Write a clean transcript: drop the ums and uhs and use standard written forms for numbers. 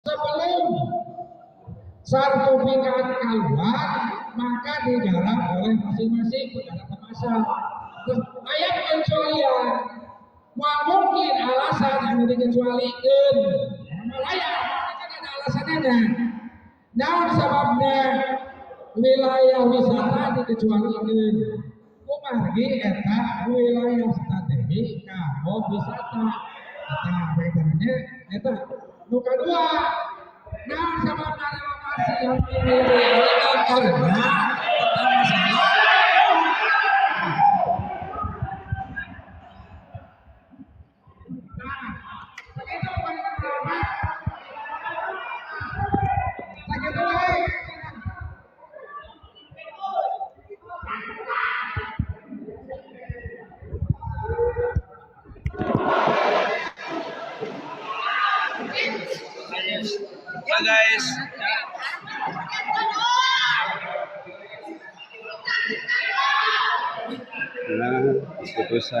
Sebelum sertifikat keluar, maka digarap oleh masing-masing pedagang pasar. Ayat pengecualian, mungkin alasan yang dikecualikan, malaya, kan ada alasannya. Namun sebabnya wilayah wisata dikecualikan. Kumargi eta wilayah strategi kanggo wisata. Nah, bedanya eta nu kedua, namun sebabnya lokasi yang dipilih karena pertama saya guys. Nah, putusan.